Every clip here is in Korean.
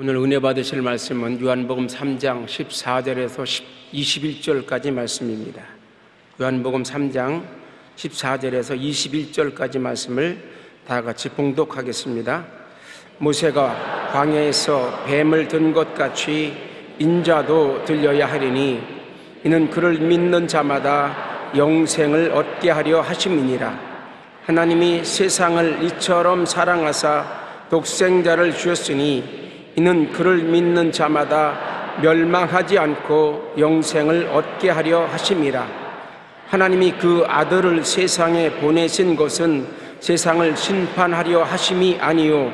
오늘 은혜 받으실 말씀은 요한복음 3장 14절에서 21절까지 말씀입니다. 요한복음 3장 14절에서 21절까지 말씀을 다 같이 봉독하겠습니다. 모세가 광야에서 뱀을 든 것 같이 인자도 들려야 하리니 이는 그를 믿는 자마다 영생을 얻게 하려 하심이니라. 하나님이 세상을 이처럼 사랑하사 독생자를 주었으니 이는 그를 믿는 자마다 멸망하지 않고 영생을 얻게 하려 하심이라. 하나님이 그 아들을 세상에 보내신 것은 세상을 심판하려 하심이 아니요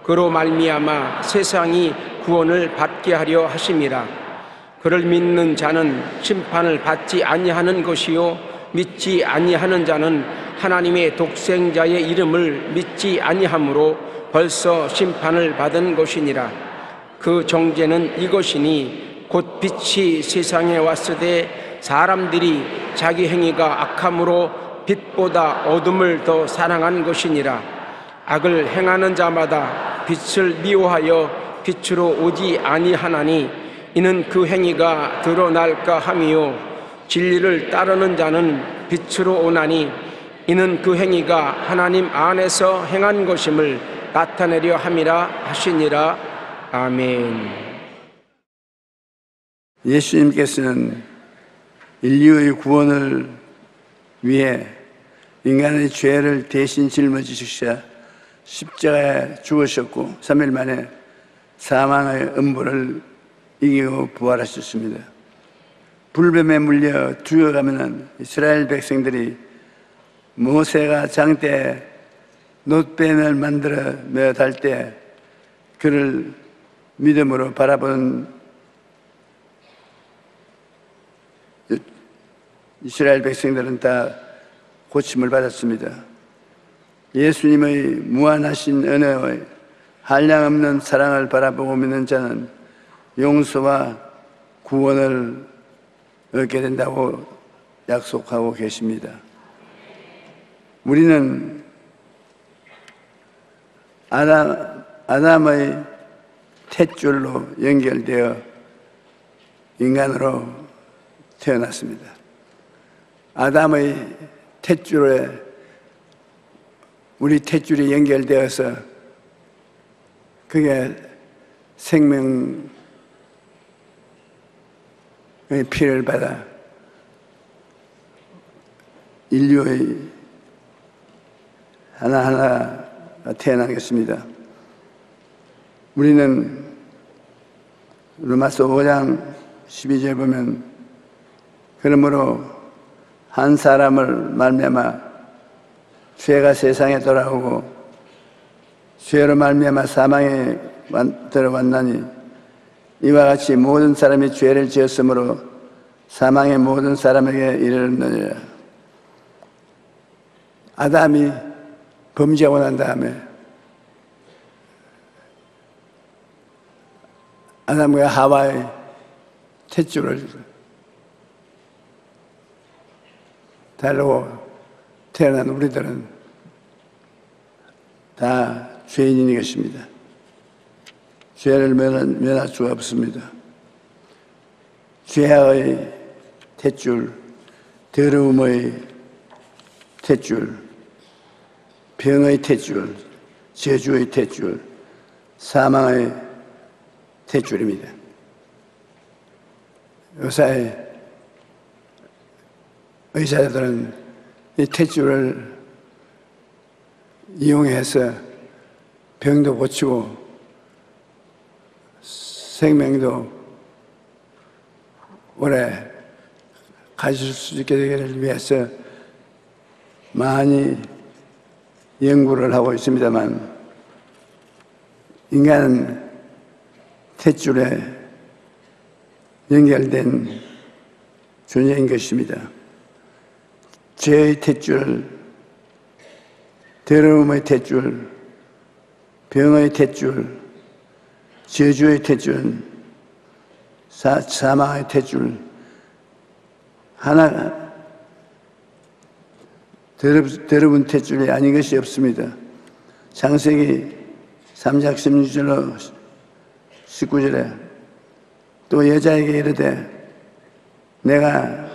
그로 말미암아 세상이 구원을 받게 하려 하심이라. 그를 믿는 자는 심판을 받지 아니하는 것이요 믿지 아니하는 자는 하나님의 독생자의 이름을 믿지 아니하므로 벌써 심판을 받은 것이니라. 그 정죄는 이것이니 곧 빛이 세상에 왔으되 사람들이 자기 행위가 악함으로 빛보다 어둠을 더 사랑한 것이니라. 악을 행하는 자마다 빛을 미워하여 빛으로 오지 아니하나니 이는 그 행위가 드러날까 함이요 진리를 따르는 자는 빛으로 오나니 이는 그 행위가 하나님 안에서 행한 것임을 나타내려 함이라 하시니라. 아멘. 예수님께서는 인류의 구원을 위해 인간의 죄를 대신 짊어지시사 십자가에 죽으셨고 3일 만에 사망의 음부를 이기고 부활하셨습니다. 불뱀에 물려 죽어가면 이스라엘 백성들이 모세가 장대에 놋뱀을 만들어 매달 때 그를 믿음으로 바라본 이스라엘 백성들은 다 고침을 받았습니다. 예수님의 무한하신 은혜의 한량없는 사랑을 바라보고 믿는 자는 용서와 구원을 얻게 된다고 약속하고 계십니다. 우리는 아담의 탯줄로 연결되어 인간으로 태어났습니다. 아담의 탯줄에 우리 탯줄이 연결되어서 그게 생명의 피를 받아 인류의 하나하나 태어나겠습니다. 우리는 로마서 5장 12절 보면 그러므로 한 사람을 말미암아 죄가 세상에 돌아오고 죄로 말미암아 사망에 들어왔나니 이와 같이 모든 사람이 죄를 지었으므로 사망의 모든 사람에게 이르렀느니라. 아담이 범죄하고 난 다음에 아담과 하와의 탯줄을 달고 태어난 우리들은 다 죄인인 것입니다. 죄를 면할 수가 없습니다. 죄악의 탯줄, 더러움의 탯줄, 병의 탯줄, 저주의 탯줄, 사망의 탯줄입니다. 의사들은 이 탯줄을 이용해서 병도 고치고 생명도 오래 가질 수 있게 되기를 위해서 많이 연구를 하고 있습니다만 인간은 탯줄에 연결된 존재인 것입니다. 죄의 탯줄, 더러움의 탯줄, 병의 탯줄, 저주의 탯줄, 사망의 탯줄, 하나 더러운 탯줄이 아닌 것이 없습니다. 창세기 3장 16절로 19절에 또 여자에게 이르되 내가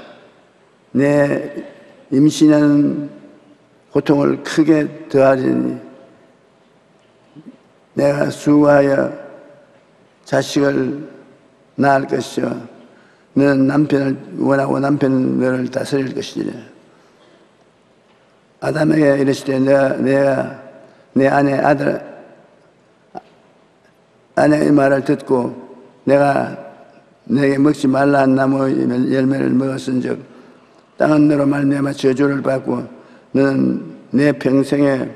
내 임신하는 고통을 크게 더하리니 내가 수고하여 자식을 낳을 것이요 너는 남편을 원하고 남편은 너를 다스릴 것이니라. 아담에게 이르시되 내가 내 아내의 말을 듣고 내가 내게 먹지 말라 한 나무의 열매를 먹었은즉 땅은 너로 말미암아 저주를 받고 너는 내 평생에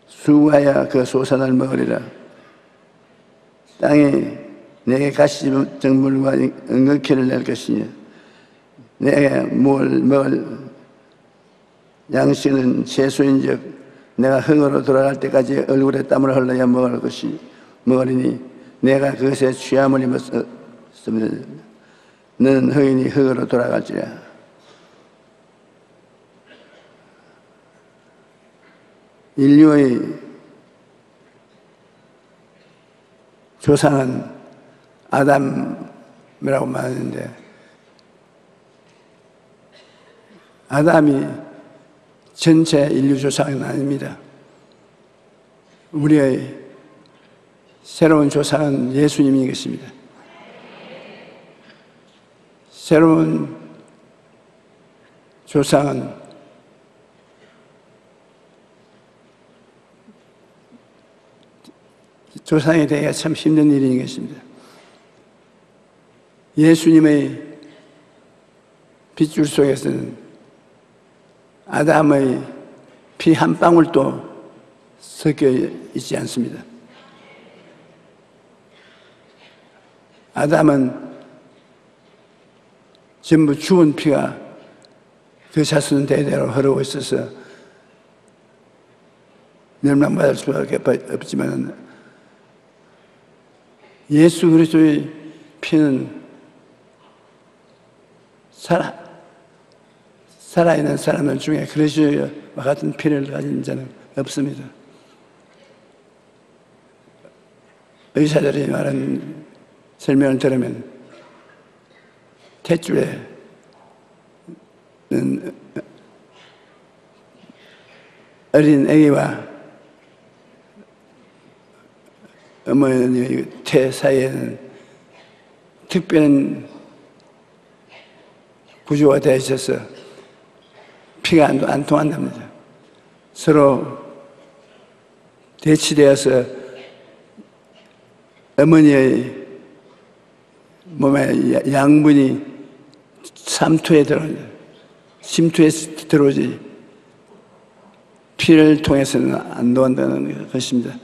수고하여 그 소산을 먹으리라. 땅이 내게 가시정물과 은극회를 낼 것이니 내게 먹을 양식은 채소인즉 내가 흙으로 돌아갈 때까지 얼굴에 땀을 흘러야 먹으리니 내가 그것에 취함을 입었으면 너는 흙이니 흙으로 돌아갈지라. 인류의 조상은 아담이라고 말하는데 아담이 전체 인류 조상은 아닙니다. 우리의 새로운 조상은 예수님인 것입니다. 새로운 조상은 조상이 되기가 참 힘든 일인 것입니다. 예수님의 핏줄 속에서는 아담의 피 한 방울도 섞여 있지 않습니다. 아담은 전부 죽은 피가 그 자손 대대로 흐르고 있어서 멸망받을 수밖에 없지만 예수 그리스도의 피는 살아있는 사람들 중에 그리스도와 같은 피를 가진 자는 없습니다. 의사들이 말하는 설명을 들으면 탯줄에는 어린 아기와 어머니의 태 사이에는 특별한 구조가 되어 있어서 피가 안 통한답니다. 서로 대치되어서 어머니의 몸에 양분이 삼투에 심투에 들어오지 피를 통해서는 안 들어온다는 것입니다.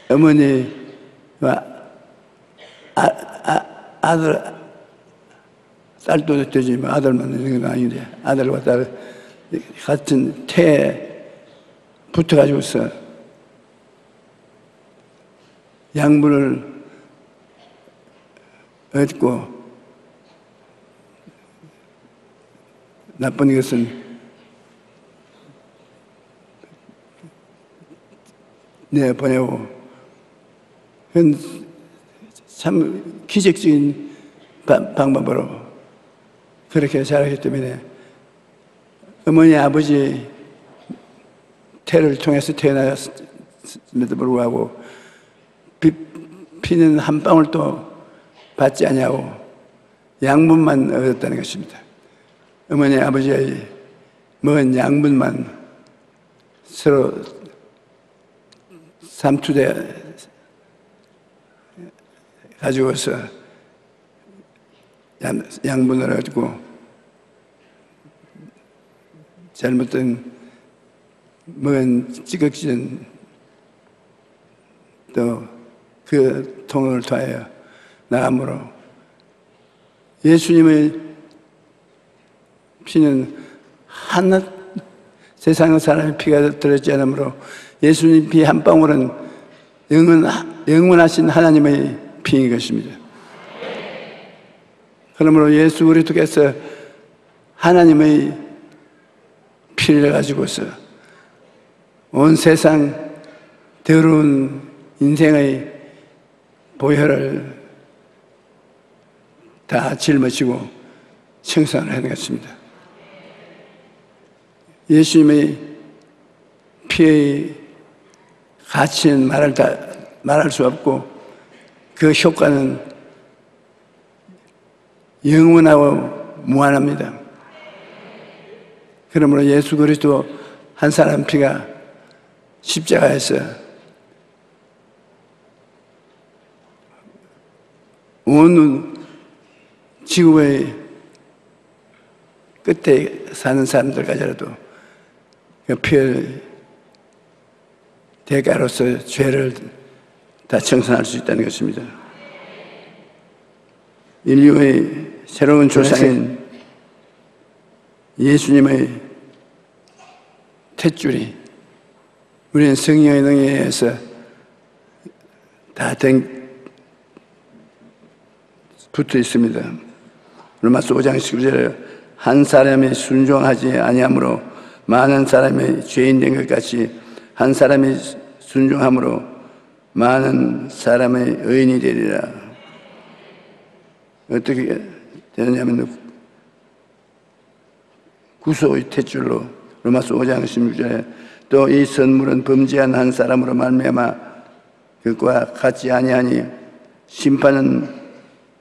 어머니와 딸도 되지만 아들만 있는 건 아닌데 아들과 딸 같은 태에 붙어가지고서 양분을 얻고 나쁜 것은 내보내고 참 기적적인 방법으로 그렇게 자랐기 때문에 어머니 아버지 태를 통해서 태어났음에도 불구하고 피는 한 방울도 받지 아니하고 양분만 얻었다는 것입니다. 어머니 아버지의 먹은 양분만 서로 삼투대 가지고서 양분을 얻고 잘못된 먹은 찌꺼기는 또 그 통로를 통하여 나감으로 예수님의 피는 하나 세상의 사람의 피가 들었지 않으므로 예수님 피 한 방울은 영원하신 하나님의 피인 것입니다. 그러므로 예수 그리스도께서 하나님의 피를 가지고서 온 세상 더러운 인생의 보혈을 다 짊어지고 청산을 하는 것입니다. 예수님의 피의 가치는 말할 수 없고 그 효과는 영원하고 무한합니다. 그러므로 예수 그리스도 한 사람 피가 십자가에서 온 지구의 끝에 사는 사람들까지라도 그 피의 대가로서 죄를 다 청산할 수 있다는 것입니다. 인류의 새로운 조상인 예수님의 탯줄이 우리는 성령의 능력에 의해서 다 붙어 있습니다. 로마서 5장 19절에 한 사람이 순종하지 아니함으로 많은 사람이 죄인 된 것 같이 한 사람이 순종함으로 많은 사람의 의인이 되리라. 어떻게 되느냐면 구속의 탯줄로 로마서 5장 16절에 또 이 선물은 범죄한 한 사람으로 말미암아 그것과 같지 아니하니 심판은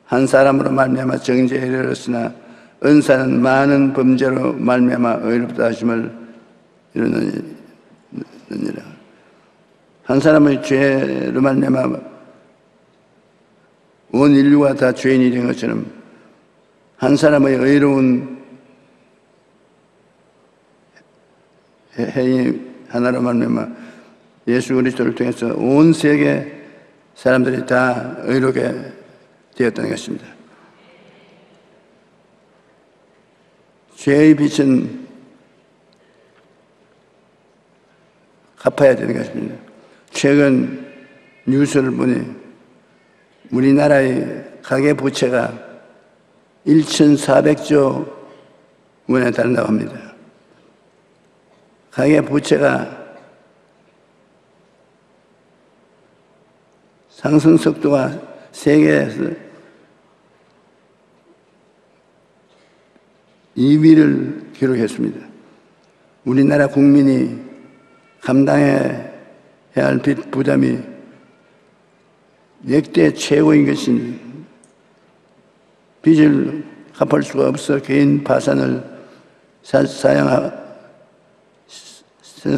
한 사람으로 말미암아 정죄에 이르렀으나 은사는 많은 범죄로 말미암아 의롭다 하심을 이루느니라. 한 사람의 죄로 말미암아 온 인류가 다 죄인이 된 것처럼 한 사람의 의로운 해인 하나로 말미암아 예수 그리스도를 통해서 온 세계 사람들이 다 의롭게 되었다는 것입니다. 죄의 빚은 갚아야 되는 것입니다. 최근 뉴스를 보니 우리나라의 가계부채가 1,400조 원에 달한다고 합니다. 가계부채가 상승 속도가 세계에서 2위를 기록했습니다. 우리나라 국민이 감당해야 할 빚 부담이 역대 최고인 것인 빚을 갚을 수가 없어 개인 파산을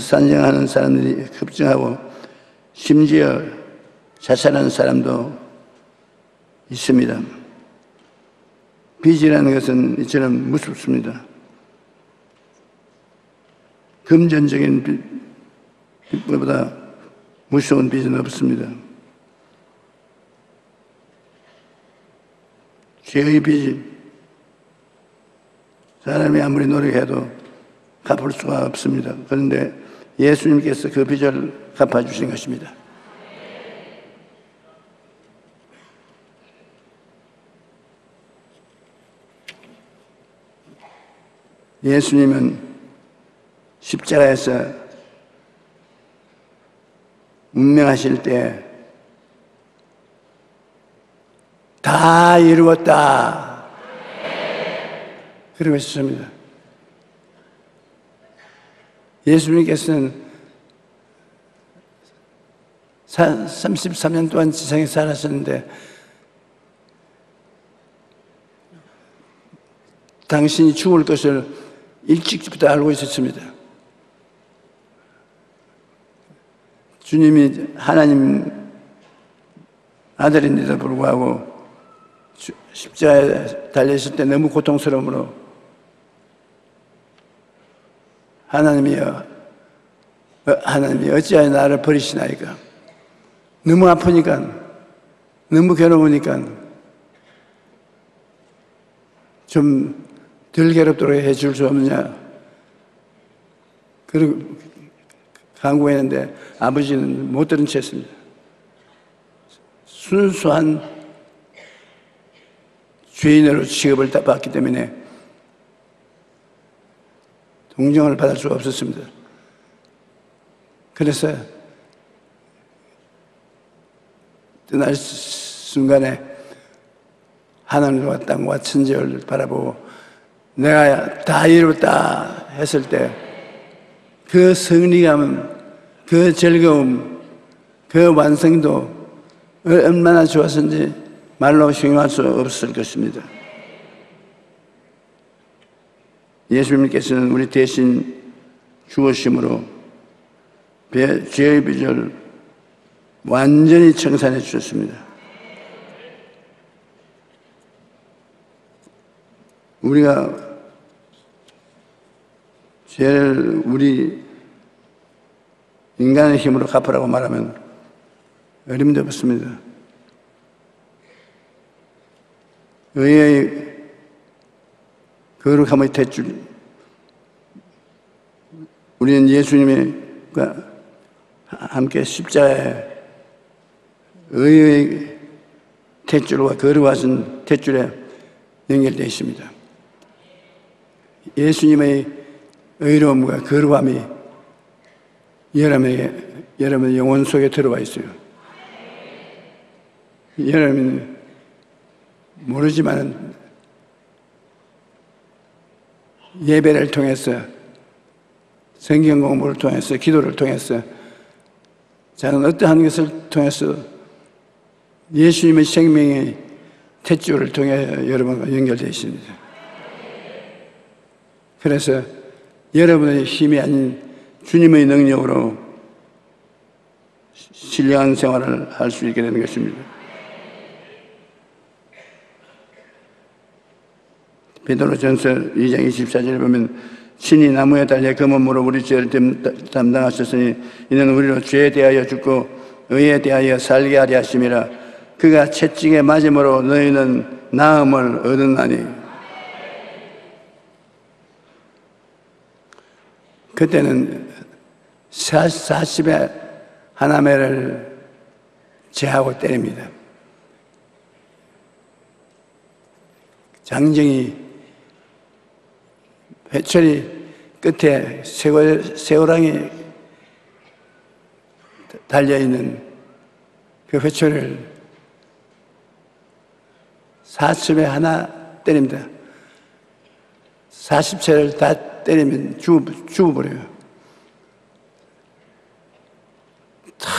산정하는 사람들이 급증하고 심지어 자살하는 사람도 있습니다. 빚이라는 것은 이처럼 무섭습니다. 금전적인 빚보다 무서운 빚은 없습니다. 죄의 빚이 사람이 아무리 노력해도 갚을 수가 없습니다. 그런데 예수님께서 그 빚을 갚아주신 것입니다. 예수님은 십자가에서 운명하실 때 다 이루었다 그러고 있습니다. 예수님께서는 33년 동안 지상에 살았었는데 당신이 죽을 것을 일찍부터 알고 있었습니다. 주님이 하나님 아들인데도 불구하고 십자가에 달려있을 때 너무 고통스러움으로 하나님이 어찌하여 나를 버리시나이까. 너무 아프니까, 너무 괴로우니까 좀 덜 괴롭도록 해줄 수 없느냐. 그리고 간구했는데 아버지는 못 들은 채 했습니다. 순수한 죄인으로 취급을 받기 때문에 동정을 받을 수가 없었습니다. 그래서 떠날 순간에 하늘과 땅과 천지를 바라보고 내가 다 이루었다 했을 때 그 승리감, 그 즐거움, 그 완성도 얼마나 좋았는지 말로形容할 수 없을 것입니다. 예수님께서는 우리 대신 죽으심으로 죄의 빚을 완전히 청산해 주셨습니다. 우리가 죄를 우리 인간의 힘으로 갚으라고 말하면 어림도 없습니다. 의의 거룩함의 탯줄, 우리는 예수님과 함께 십자가에 의의 탯줄과 거룩하신 탯줄에 연결되어 있습니다. 예수님의 의로움과 거룩함이 여러분의 영혼 속에 들어와 있어요. 여러분이 모르지만 예배를 통해서, 성경 공부를 통해서, 기도를 통해서, 저는 어떠한 것을 통해서 예수님의 생명의 탯줄을 통해 여러분과 연결되어 있습니다. 그래서 여러분의 힘이 아닌 주님의 능력으로 신령한 생활을 할 수 있게 되는 것입니다. 베드로전서 2장 24절에 보면 신이 나무에 달려 그 몸으로 우리 죄를 담당하셨으니 이는 우리로 죄에 대하여 죽고 의에 대하여 살게 하려 하심이라. 그가 채찍에 맞음으로 너희는 나음을 얻었나니. 그때는 40의 하나매를 제하고 때립니다. 장정이 회초리 끝에 새우랑이 달려있는 그 회초리를 40에 하나 때립니다. 40채를 다 때리면 죽어버려요. 탁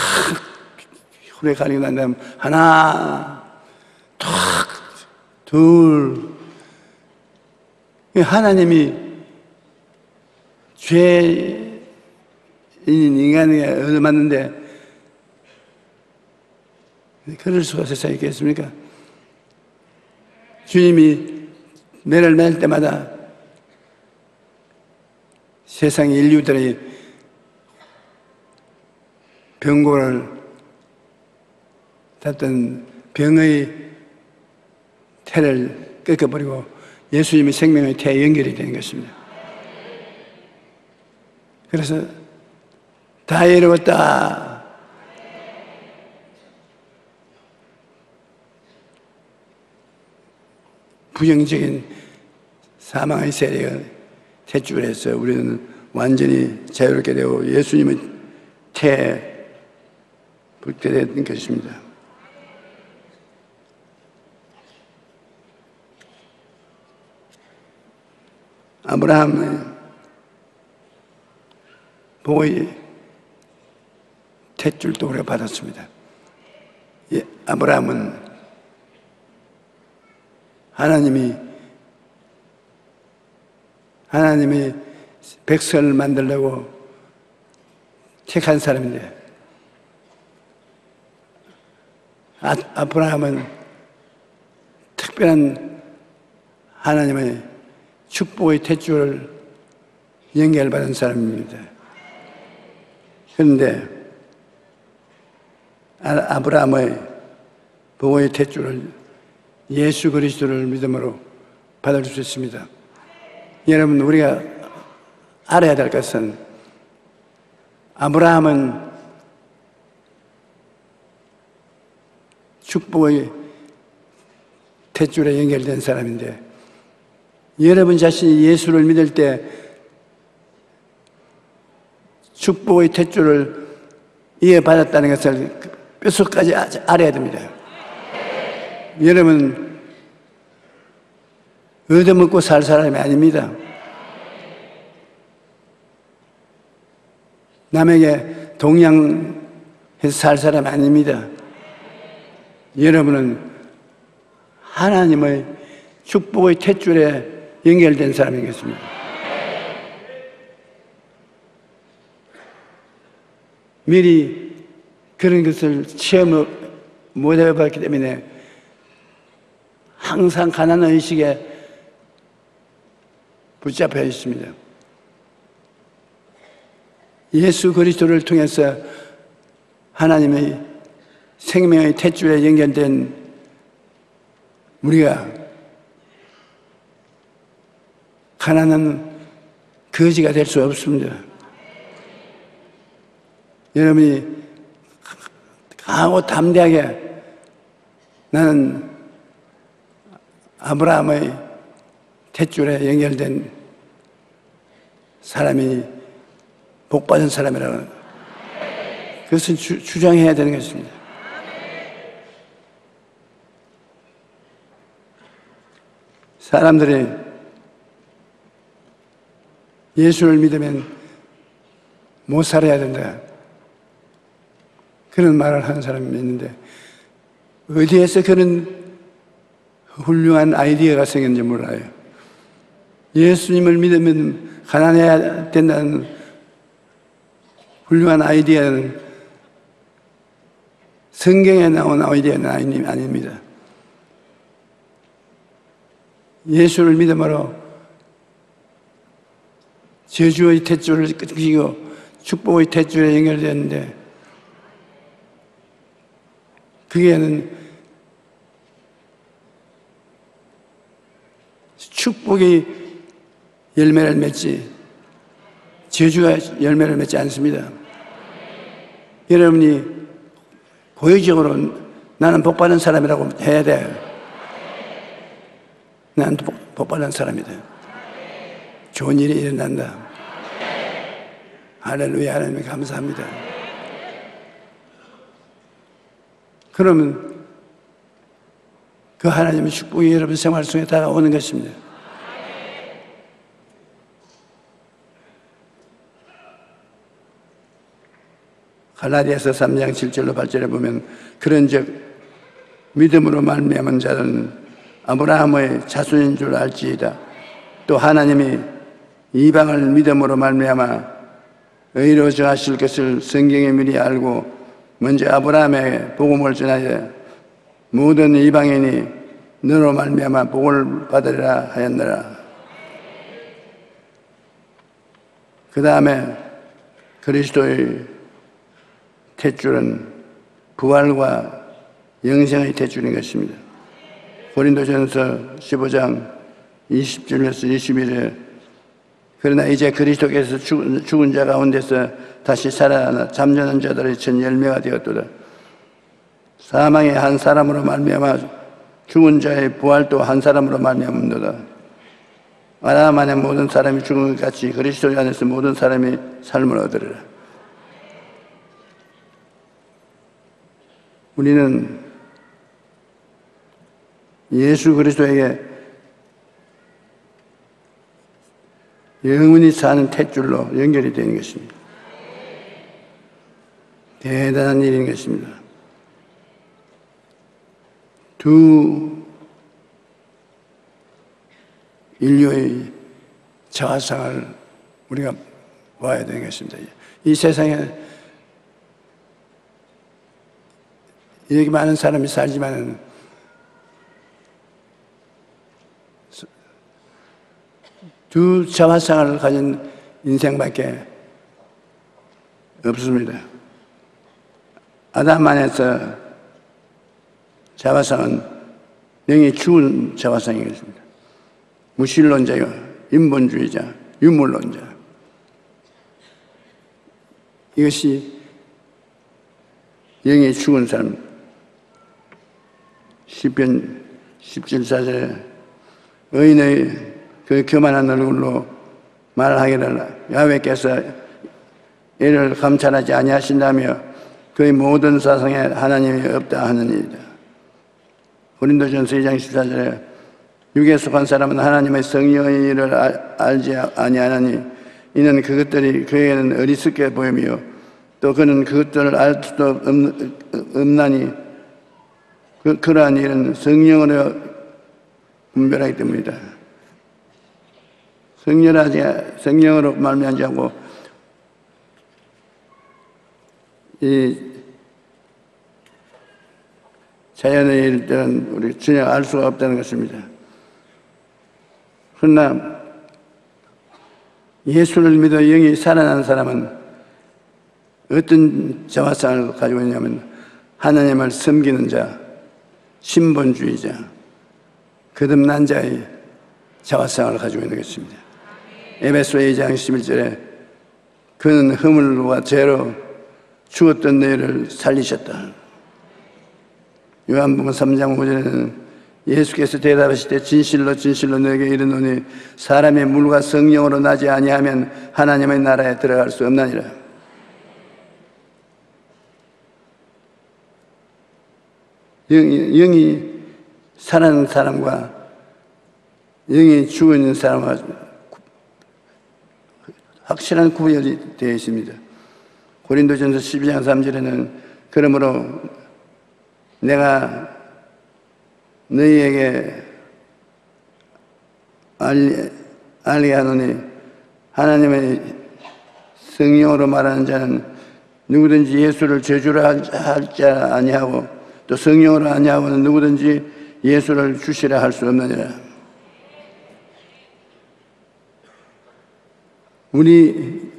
후레 가리고 난 다음 하나 탁 둘. 하나님이 죄인 인간에게 얻어맞는데 그럴 수가 세상에 있겠습니까? 주님이 매를 맬 때마다 세상 인류들의 병고를 탔던 병의 태를 꺾어버리고 예수님의 생명의 태에 연결이 되는 것입니다. 그래서 다 이루었다. 부정적인 사망의 세력을 탯줄에서 우리는 완전히 자유롭게 되고 예수님의 태에 붙게 된 것입니다. 아브라함의 보호의 탯줄도 우리가 받았습니다. 아브라함은 하나님이 백성을 만들려고 택한 사람인데 아브라함은 특별한 하나님의 축복의 탯줄을 연결받은 사람입니다. 그런데 아브라함의 보호의 탯줄을 예수 그리스도를 믿음으로 받을 수 있습니다. 여러분, 우리가 알아야 될 것은 아브라함은 축복의 탯줄에 연결된 사람인데 여러분 자신이 예수를 믿을 때 축복의 탯줄을 이어받았다는 것을 뼛속까지 알아야 됩니다. 여러분 얻어먹고 살 사람이 아닙니다. 남에게 동양해서 살 사람이 아닙니다. 여러분은 하나님의 축복의 탯줄에 연결된 사람이겠습니다. 미리 그런 것을 체험을 못 해봤기 때문에 항상 가난한 의식에 붙잡혀 있습니다. 예수 그리스도를 통해서 하나님의 생명의 탯줄에 연결된 우리가 가난한 거지가 될 수 없습니다. 여러분이 강하고 담대하게 나는 아브라함의 탯줄에 연결된 사람이 복받은 사람이라고 그것을 주장해야 되는 것입니다. 사람들이 예수를 믿으면 못 살아야 된다, 그런 말을 하는 사람이 있는데 어디에서 그런 훌륭한 아이디어가 생겼는지 몰라요. 예수님을 믿으면 가난해야 된다는 훌륭한 아이디어는 성경에 나온 아이디어는 아닙니다. 예수를 믿음으로 저주의 탯줄을 끊기고 축복의 탯줄에 연결되었는데 그게는 축복이 열매를 맺지 저주가 열매를 맺지 않습니다. 여러분이 고의적으로 나는 복받은 사람이라고 해야 돼요. 나는 복받은 사람이다. 좋은 일이 일어난다. 할렐루야. 하나님 감사합니다. 그러면 그 하나님의 축복이 여러분 생활 속에 다가오는 것입니다. 갈라디아서 3장 7절로 8절에 보면 그런즉 믿음으로 말미암은 자는 아브라함의 자손인 줄 알지이다. 또 하나님이 이방을 믿음으로 말미암아 의로 정하실 것을 성경에 미리 알고 먼저 아브라함에게 복음을 전하여 모든 이방인이 너로 말미암아 복을 받으리라 하였느라. 그 다음에 그리스도의 탯줄은 부활과 영생의 탯줄인 것입니다. 고린도전서 15장 20절에서 21절 그러나 이제 그리스도께서 죽은 자 가운데서 다시 살아나 잠자는 자들의 첫 열매가 되었도다. 사망의 한 사람으로 말미암아 죽은 자의 부활도 한 사람으로 말미암는도다. 아담 안에 모든 사람이 죽은 것 같이 그리스도 안에서 모든 사람이 삶을 얻으리라. 우리는 예수 그리스도에게 영원히 사는 탯줄로 연결이 되는 것입니다. 대단한 일인 것입니다. 두 인류의 자화상을 우리가 봐야 되는 것입니다. 이 세상에 이렇게 많은 사람이 살지만 두 자화상을 가진 인생밖에 없습니다. 아담 안에서 자화상은 영이 죽은 자화상이겠습니다. 무신론자요, 인본주의자, 유물론자. 이것이 영이 죽은 사람. 시편 17사절에 의인의 그 교만한 얼굴로 말하기를 야훼께서 이를 감찰하지 아니하신다며 그의 모든 사상에 하나님이 없다 하는 일이다. 고린도전서 2장 14절에 육에 속한 사람은 하나님의 성령의 일을 알지 아니하나니 이는 그것들이 그에게는 어리석게 보이며 또 그는 그것들을 알 수도 없나니 그러한 일은 성령으로 분별하기 때문이다. 성령으로 말미암지 않고 이 자연의 일들은 우리 전혀 알 수가 없다는 것입니다. 그러나 예수를 믿어 영이 살아난 사람은 어떤 자화상을 가지고 있냐면 하나님을 섬기는 자, 신본주의자, 거듭난 자의 자화상을 가지고 있는 것입니다. 에베소 2장 11절에 그는 허물과 죄로 죽었던 너희를 살리셨다. 요한복음 3장 5절에는 예수께서 대답하실 때 진실로 진실로 너에게 이르노니 사람의 물과 성령으로 나지 아니하면 하나님의 나라에 들어갈 수 없나니라. 영이 살아난 사람과 영이 죽어 있는 사람과 확실한 구별이 되어 있습니다. 고린도전서 12장 3절에는 그러므로 내가 너희에게 알게 하노니 하나님의 성령으로 말하는 자는 누구든지 예수를 저주를 할 자 아니하고 또 성령으로 아니하고는 누구든지 예수를 주시라 할 수 없느니라. 우리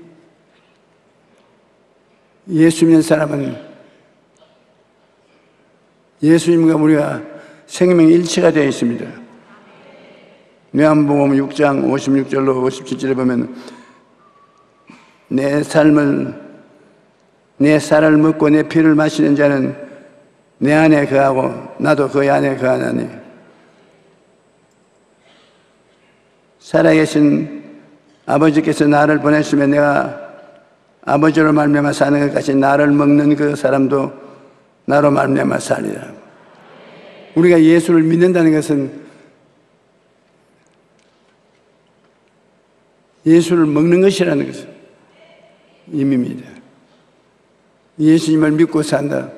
예수 믿는 사람은 예수님과 우리가 생명일체가 되어 있습니다. 요한복음 6장 56절로 57절에 보면 내 살을 먹고 내 피를 마시는 자는 내 안에 거하고 나도 그 안에 거하나니 살아계신 아버지께서 나를 보내시면 내가 아버지로 말미암아 사는 것 같이 나를 먹는 그 사람도 나로 말미암아 살리라. 우리가 예수를 믿는다는 것은 예수를 먹는 것이라는 것은 의미입니다. 예수님을 믿고 산다.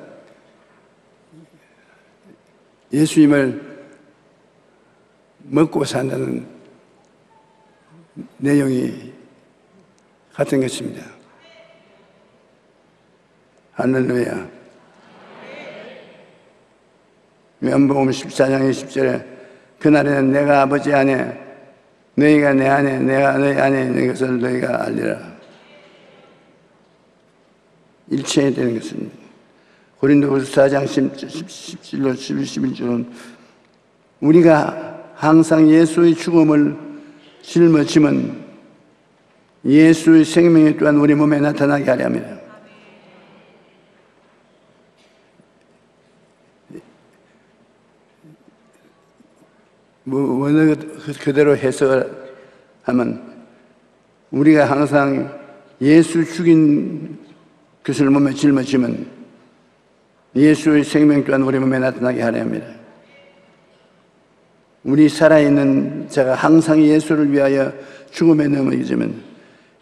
예수님을 먹고 산다는 내용이 같은 것입니다. 할렐루야. 요한복음 14장 20절에 그날에는 내가 아버지 안에 너희가 내 안에 내가 너희 안에 있는 것을 너희가 알리라. 일체해야 되는 것입니다. 고린도후서 4장 17로 11절은 우리가 항상 예수의 죽음을 짊어지면 예수의 생명이 또한 우리 몸에 나타나게 하려 합니다. 원어 그대로 해석하면 우리가 항상 예수 죽인 것을 몸에 짊어지면 예수의 생명 또한 우리 몸에 나타나게 하려 합니다. 우리 살아있는 자가 항상 예수를 위하여 죽음에 넘어지면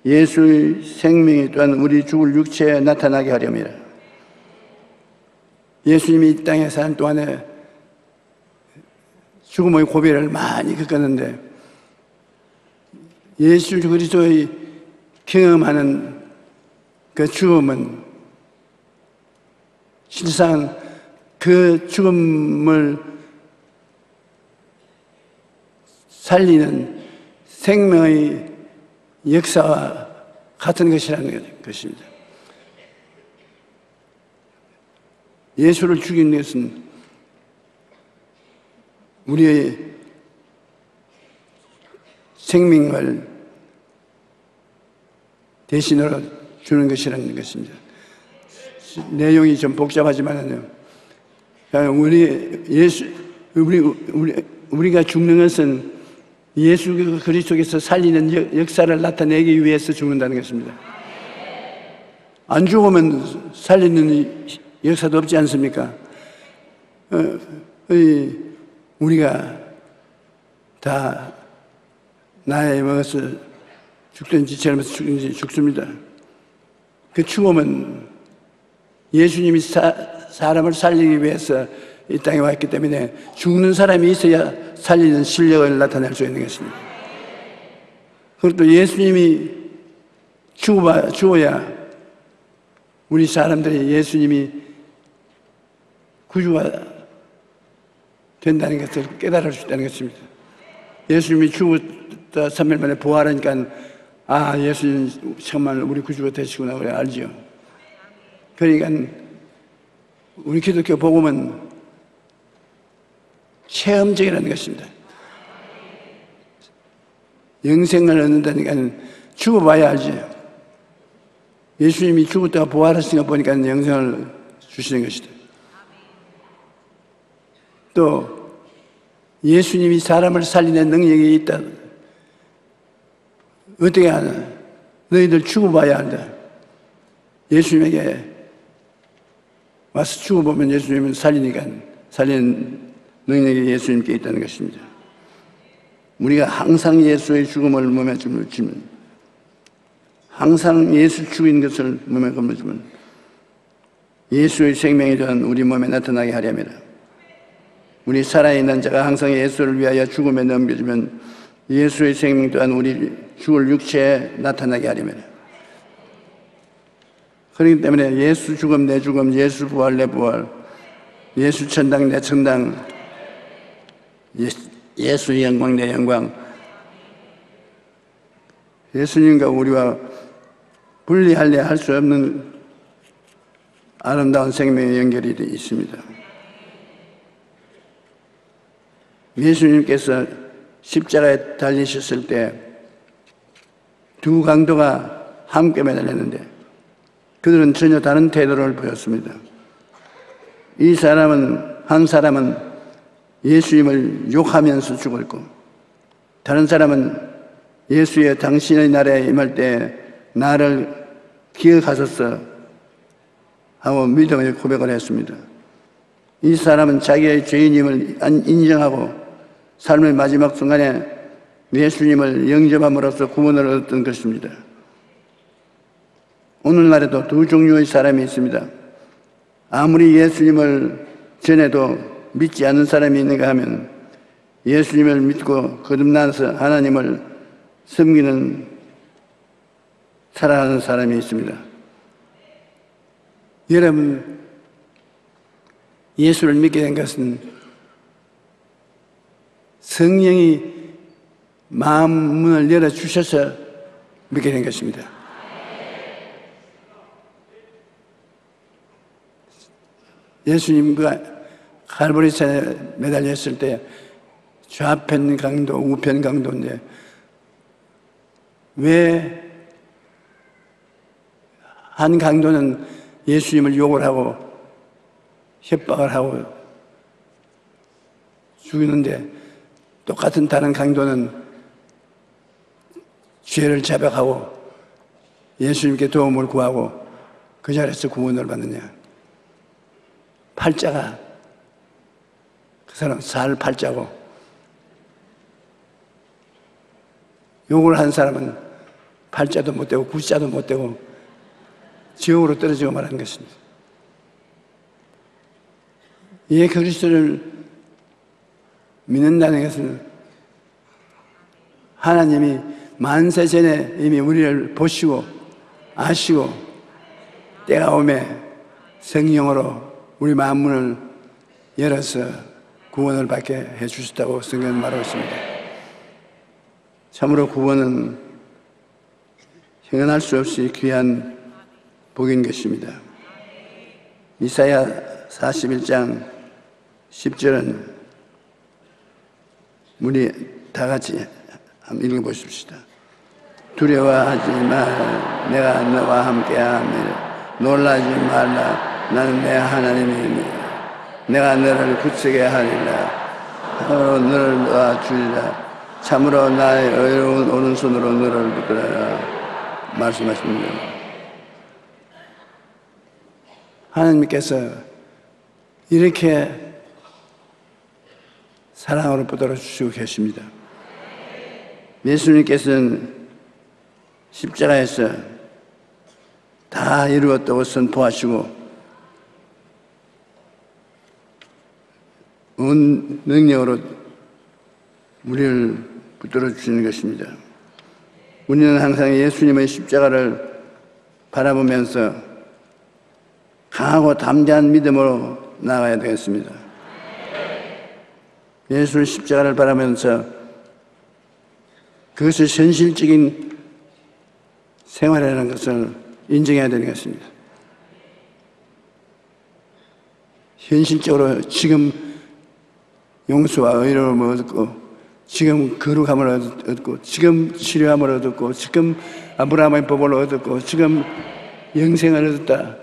예수의 생명이 또한 우리 죽을 육체에 나타나게 하려 합니다. 예수님이 이 땅에 사는 동안에 죽음의 고비를 많이 겪었는데 예수 그리스도의 경험하는 그 죽음은 실상 그 죽음을 살리는 생명의 역사와 같은 것이라는 것입니다. 예수를 죽인 것은 우리의 생명을 대신으로 주는 것이라는 것입니다. 내용이 좀 복잡하지만요. 우리가 죽는 것은 예수 그리스도께서 살리는 역사를 나타내기 위해서 죽는다는 것입니다. 안 죽으면 살리는 역사도 없지 않습니까? 우리가 다 나이 먹어서 죽든지 젊어서 죽든지 죽습니다. 그 죽음은 예수님이 사람을 살리기 위해서 이 땅에 왔기 때문에 죽는 사람이 있어야 살리는 실력을 나타낼 수 있는 것입니다. 그리고 또 예수님이 죽어야 우리 사람들이 예수님이 구주가 된다는 것을 깨달을 수 있다는 것입니다. 예수님이 죽었다 3일 만에 부활하니까 예수님 정말 우리 구주가 되시구나 그래 알죠. 그러니까 우리 기독교 복음은 체험적이라는 것입니다. 영생을 얻는다니까 죽어봐야 알지. 예수님이 죽었다가 부활하신 거 보니까 영생을 주시는 것이다. 또 예수님이 사람을 살리는 능력이 있다. 어떻게 하나? 너희들 죽어봐야 한다. 예수님에게 와서 죽어보면 예수님은 살리니까 살리는 능력이 예수님께 있다는 것입니다. 우리가 항상 예수의 죽음을 몸에 짊어지면, 항상 예수 죽인 것을 몸에 짊어지면 예수의 생명이 또한 우리 몸에 나타나게 하려면, 우리 살아있는 자가 항상 예수를 위하여 죽음에 넘겨지면 예수의 생명 또한 우리 죽을 육체에 나타나게 하려면, 그렇기 때문에 예수 죽음 내 죽음, 예수 부활 내 부활, 예수 천당 내 천당, 예수의 영광 내 영광, 예수님과 우리와 분리하려 할 수 없는 아름다운 생명의 연결이 있습니다. 예수님께서 십자가에 달리셨을 때 두 강도가 함께 매달렸는데 그들은 전혀 다른 태도를 보였습니다. 한 사람은 예수님을 욕하면서 죽었고, 다른 사람은 예수의 당신의 나라에 임할 때 나를 기억하소서 하고 믿음의 고백을 했습니다. 이 사람은 자기의 죄인임을 인정하고 삶의 마지막 순간에 예수님을 영접함으로써 구원을 얻었던 것입니다. 오늘날에도 두 종류의 사람이 있습니다. 아무리 예수님을 전해도 믿지 않는 사람이 있는가 하면 예수님을 믿고 거듭나서 하나님을 섬기는 살아가는 사람이 있습니다. 여러분, 예수를 믿게 된 것은 성령이 마음 문을 열어주셔서 믿게 된 것입니다. 예수님과 갈보리산에 매달렸을 때 좌편 강도, 우편 강도인데 왜 한 강도는 예수님을 욕을 하고 협박을 하고 죽이는데 똑같은 다른 강도는 죄를 자백하고 예수님께 도움을 구하고 그 자리에서 구원을 받느냐? 팔자가, 그 사람 살 팔자고, 욕을 한 사람은 팔자도 못 되고 구자도 못 되고 지옥으로 떨어지고 말하는 것입니다. 예, 그리스도를 믿는다는 것은 하나님이 만세 전에 이미 우리를 보시고 아시고 때가 오매 성령으로 우리 마음문을 열어서 구원을 받게 해주셨다고 성경은 말하고 있습니다. 참으로 구원은 형언할 수 없이 귀한 복인 것입니다. 이사야 41장 10절은 우리 다 같이 한번 읽어보십시다. 두려워하지 마, 내가 너와 함께하며 놀라지 말라, 나는 내 하나님이니 내가 너를 굳세게 하리라. 너를 놓아주리라. 참으로 나의 의로운 오른손으로 너를 붙들어라 말씀하십니다. 하나님께서 이렇게 사랑으로 붙들어 주시고 계십니다. 예수님께서는 십자가에서 다 이루었다고 선포하시고 온 능력으로 우리를 붙들어 주시는 것입니다. 우리는 항상 예수님의 십자가를 바라보면서 강하고 담대한 믿음으로 나아가야 되겠습니다. 예수의 십자가를 바라면서 그것을 현실적인 생활이라는 것을 인정해야 되는 것입니다. 현실적으로 지금 용서와 의로움을 얻고, 지금 거룩함을 얻고, 지금 치료함을 얻었고, 지금 아브라함의 법을 얻었고, 지금 영생을 얻었다.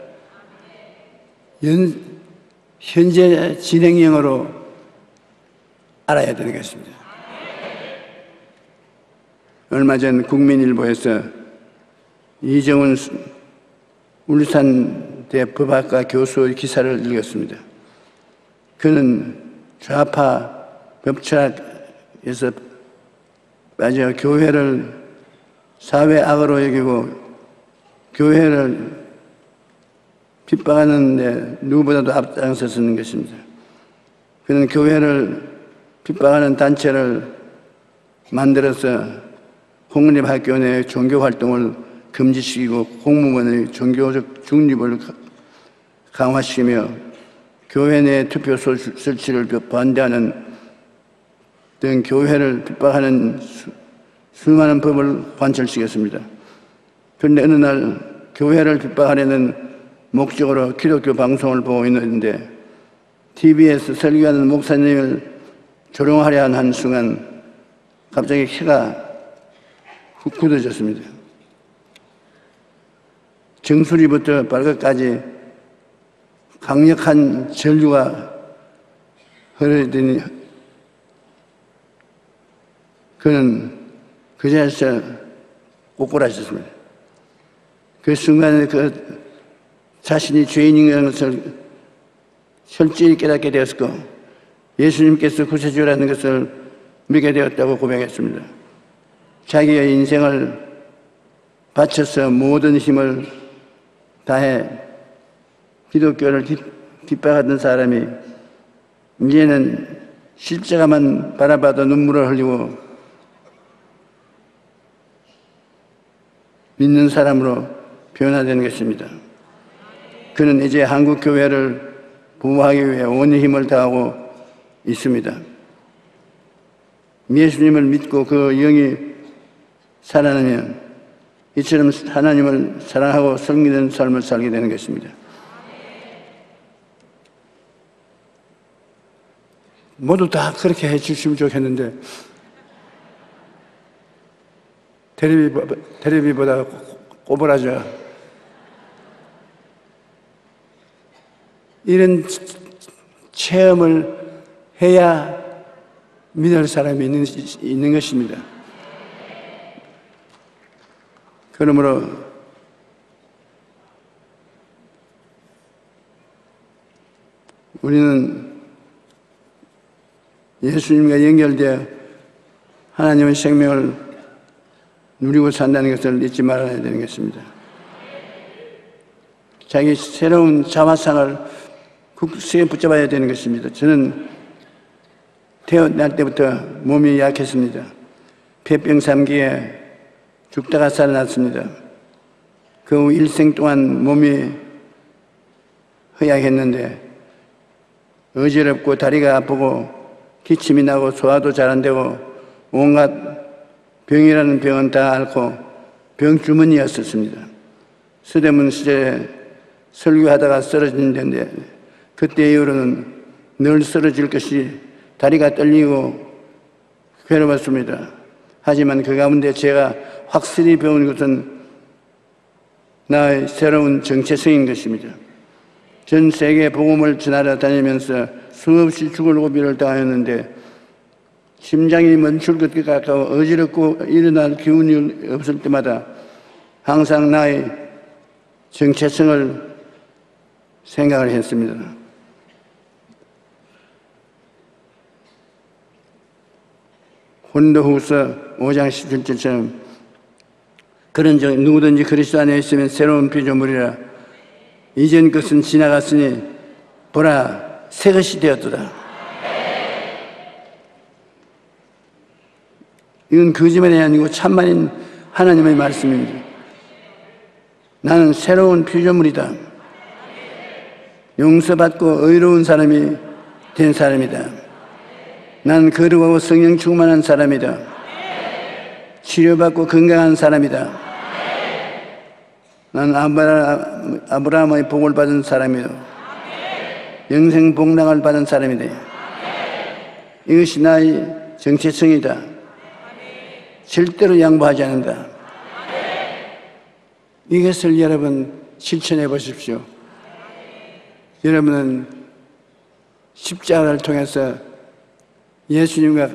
현재 진행형으로 알아야 되는 것입니다. 얼마 전 국민일보에서 이정훈 울산대 법학과 교수의 기사를 읽었습니다. 그는 좌파 법철학에서 빠져 교회를 사회 악으로 여기고 교회를 핍박하는 데 누구보다도 앞장서서는 것입니다. 그는 교회를 핍박하는 단체를 만들어서 공립학교 내 종교활동을 금지시키고 공무원의 종교적 중립을 강화시키며 교회 내 투표소 설치를 반대하는 등 교회를 핍박하는 수많은 법을 관철시켰습니다. 그런데 어느 날 교회를 핍박하려는 목적으로 기독교 방송을 보고 있는데 TV에서 설교하는 목사님을 조롱하려 한 순간 갑자기 혀가 굳어졌습니다. 정수리부터 발끝까지 강력한 전류가 흐르더니 그는 그 자리에서 꼬꾸라졌습니다. 그 순간에 그 자신이 죄인인 것을 철저히 깨닫게 되었고 예수님께서 구세주라는 것을 믿게 되었다고 고백했습니다. 자기의 인생을 바쳐서 모든 힘을 다해 기독교를 핍박하던 사람이 이제는 십자가만 바라봐도 눈물을 흘리고 믿는 사람으로 변화되는 것입니다. 그는 이제 한국 교회를 보호하기 위해 온 힘을 다하고 있습니다. 예수님을 믿고 그 영이 살아나면 이처럼 하나님을 사랑하고 섬기는 삶을 살게 되는 것입니다. 모두 다 그렇게 해 주시면 좋겠는데 테레비보다 꼬부라져. 이런 체험을 해야 믿을 사람이 있는 것입니다. 그러므로 우리는 예수님과 연결되어 하나님의 생명을 누리고 산다는 것을 잊지 말아야 되는 것입니다. 자기 새로운 자화상을 굳세 붙잡아야 되는 것입니다. 저는 태어날 때부터 몸이 약했습니다. 폐병 3기에 죽다가 살아났습니다. 그 후 일생 동안 몸이 허약했는데 어지럽고 다리가 아프고 기침이 나고 소화도 잘 안 되고 온갖 병이라는 병은 다 앓고 병주머니였었습니다. 서대문 시절에 설교하다가 쓰러진 데인데 그때 이후로는 늘 쓰러질 것이 다리가 떨리고 괴로웠습니다. 하지만 그 가운데 제가 확실히 배운 것은 나의 새로운 정체성인 것입니다. 전 세계 복음을 전하러 다니면서 수없이 죽을 고비를 당했는데 심장이 멈출 것 가까워 어지럽고 일어날 기운이 없을 때마다 항상 나의 정체성을 생각을 했습니다. 고린도후서 5장 17절처럼 그런 적 누구든지 그리스도 안에 있으면 새로운 피조물이라 이전 것은 지나갔으니 보라 새 것이 되었도다. 이건 거짓말이 아니고 참말인 하나님의 말씀입니다. 나는 새로운 피조물이다. 용서받고 의로운 사람이 된 사람이다. 나는 거룩하고 성령 충만한 사람이다. 치료받고 건강한 사람이다. 나는 아브라함의 복을 받은 사람이다. 영생 복락을 받은 사람이다. 이것이 나의 정체성이다. 절대로 양보하지 않는다. 이것을 여러분 실천해 보십시오. 여러분은 십자가를 통해서 예수님과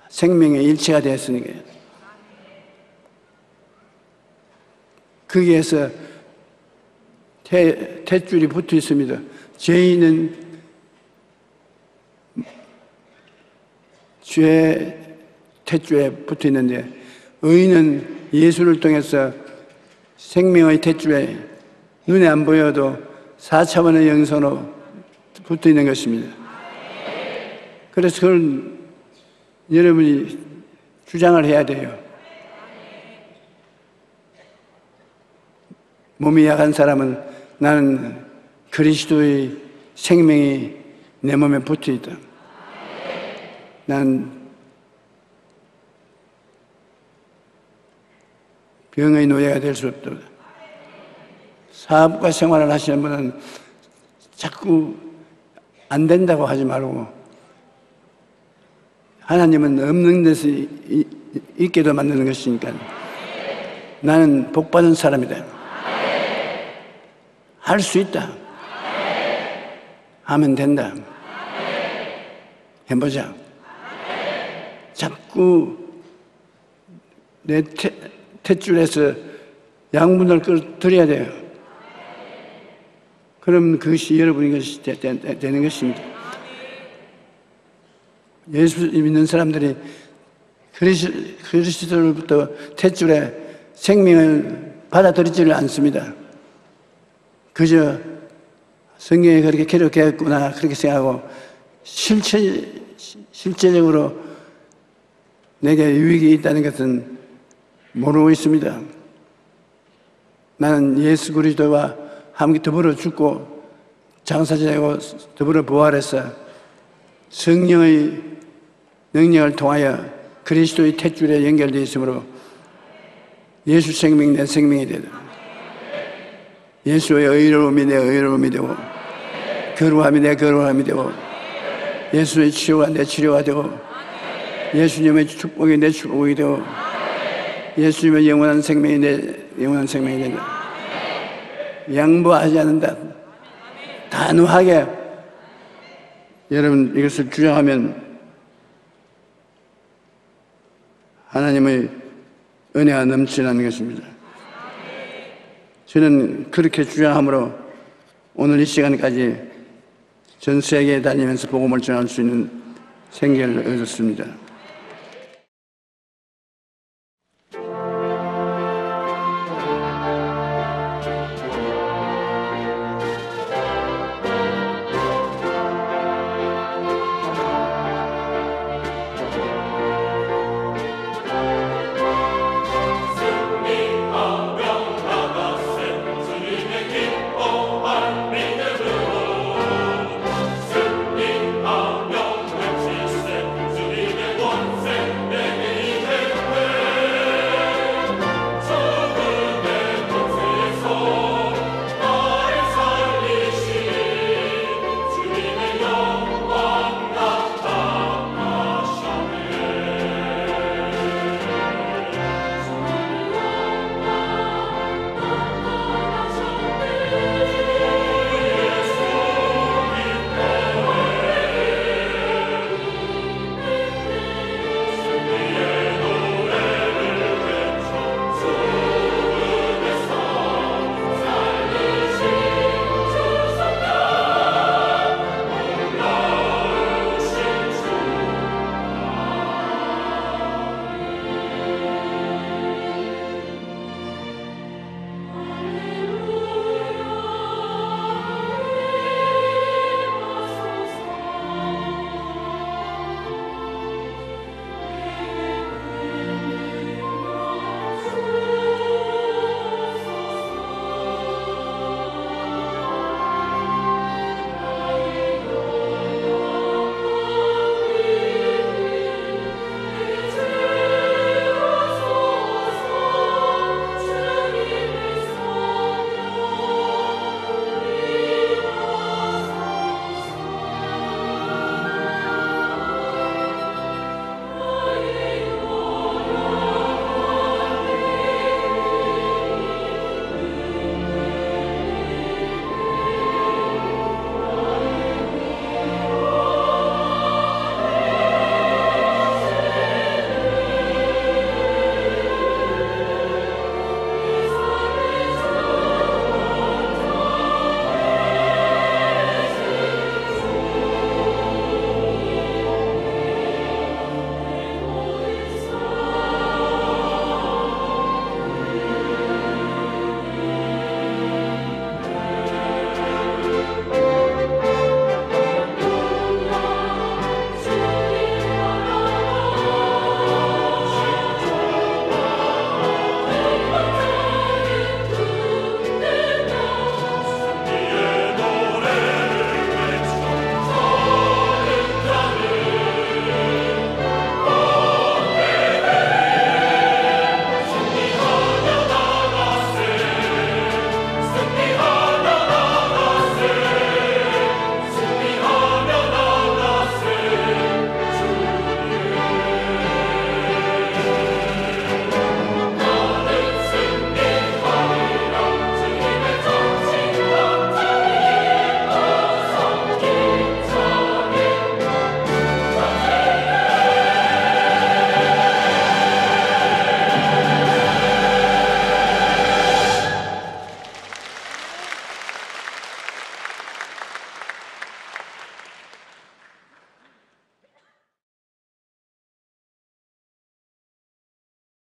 생명의 일체가 되었으니까 거기에서 탯줄이 붙어 있습니다. 죄인은 죄 탯줄에 붙어 있는데 의인은 예수를 통해서 생명의 탯줄에 눈에 안 보여도 4차원의 영선으로 붙어 있는 것입니다. 그래서 그걸 여러분이 주장을 해야 돼요. 몸이 약한 사람은 나는 그리스도의 생명이 내 몸에 붙어 있다. 난 병의 노예가 될 수 없다. 사업과 생활을 하시는 분은 자꾸 안 된다고 하지 말고 하나님은 없는 데서 있게도 만드는 것이니까 나는 복받은 사람이다. 할 수 있다. 하면 된다. 해보자. 자꾸 내 탯줄에서 양분을 끌어들여야 돼요. 그럼 그것이 여러분의 것이 되는 것입니다. 예수 믿는 사람들이 그리스도로부터 탯줄에 생명을 받아들이지를 않습니다. 그저 성경에 그렇게 기록했구나 그렇게 생각하고 실제적으로 내게 유익이 있다는 것은 모르고 있습니다. 나는 예수 그리스도와 함께 더불어 죽고 장사지내고 더불어 부활해서 성령의 능력을 통하여 그리스도의 탯줄에 연결되어 있으므로 예수 생명이 내 생명이 되다. 예수의 의로움이 내 의로움이 되고 거룩함이 내 거룩함이 되고 예수의 치료가 내 치료가 되고 예수님의 축복이 내 축복이 되고 예수님의 영원한 생명이 내 영원한 생명이 된다. 양보하지 않는다. 단호하게 여러분 이것을 주장하면 하나님의 은혜가 넘치는 것입니다. 저는 그렇게 주장함으로 오늘 이 시간까지 전 세계에 다니면서 복음을 전할 수 있는 생기를 얻었습니다.